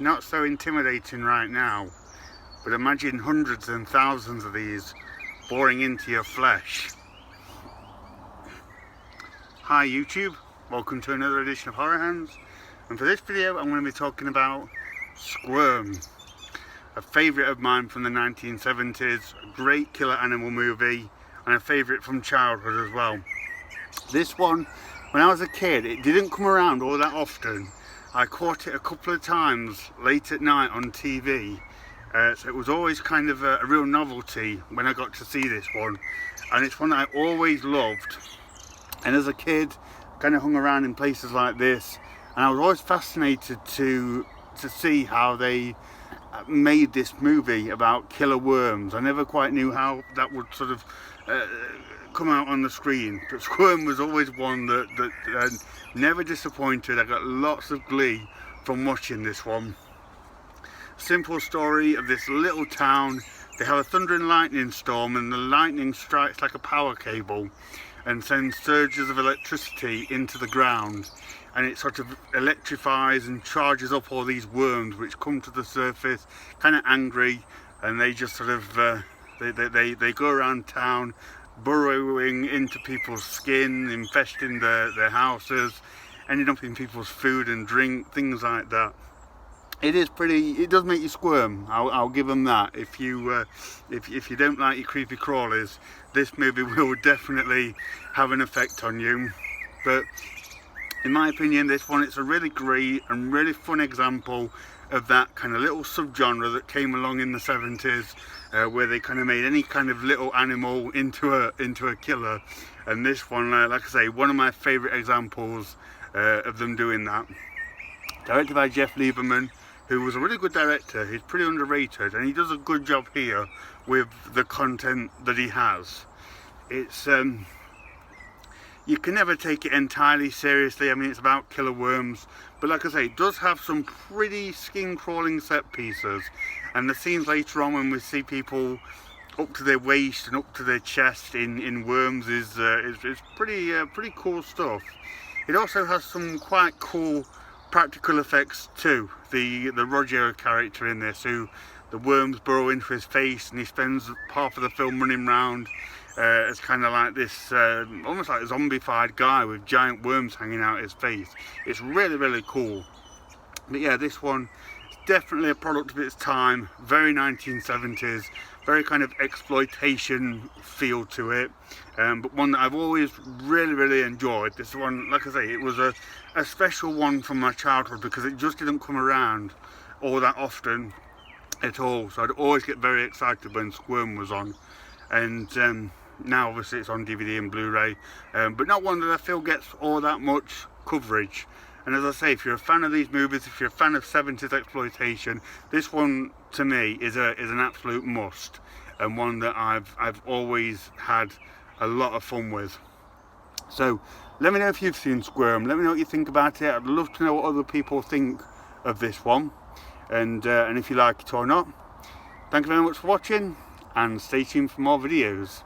not so intimidating right now, but imagine hundreds and thousands of these boring into your flesh. Hi YouTube, welcome to another edition of Horror Hands, and for this video I'm going to be talking about Squirm, a favourite of mine from the 1970s, a great killer animal movie and a favourite from childhood as well. This one, when I was a kid, it didn't come around all that often. I caught it a couple of times late at night on TV, so it was always kind of a real novelty when I got to see this one, and it's one that I always loved. And as a kid, I kind of hung around in places like this, and I was always fascinated to see how they made this movie about killer worms. I never quite knew how that would sort of come out on the screen, but Squirm was always one that never disappointed. I got lots of glee from watching this one. Simple story of this little town. They have a thunder and lightning storm, and the lightning strikes like a power cable and sends surges of electricity into the ground, and it sort of electrifies and charges up all these worms which come to the surface kind of angry, and they just sort of they go around town burrowing into people's skin, infesting their houses, ending up in people's food and drink, things like that. It does make you squirm. I'll give them that. If you don't like your creepy crawlers, this movie will definitely have an effect on you. But in my opinion, this one, it's a really great and really fun example of that kind of little subgenre that came along in the 70s, where they kind of made any kind of little animal into a killer. And this one, like I say, one of my favourite examples of them doing that. Directed by Jeff Lieberman, who was a really good director. He's pretty underrated, and he does a good job here with the content that he has. It's you can never take it entirely seriously. I mean, it's about killer worms, but like I say, it does have some pretty skin crawling set pieces, and the scenes later on when we see people up to their waist and up to their chest in worms is pretty cool stuff. It also has some quite cool practical effects too. The Roger character in this, who the worms burrow into his face, and he spends half of the film running around as kind of like this almost like a zombified guy with giant worms hanging out his face. It's really cool. But yeah, this one is definitely a product of its time, very 1970s, very kind of exploitation feel to it, but one that I've always really enjoyed. This one, like I say, it was a special one from my childhood because it just didn't come around all that often at all, so I'd always get very excited when Squirm was on. And now obviously it's on DVD and Blu-ray, but not one that I feel gets all that much coverage. And as I say, if you're a fan of these movies, if you're a fan of 70s exploitation, this one to me is an absolute must, and one that I've always had a lot of fun with. So let me know if you've seen Squirm. Let me know what you think about it. I'd love to know what other people think of this one, and if you like it or not. Thank you very much for watching, and stay tuned for more videos.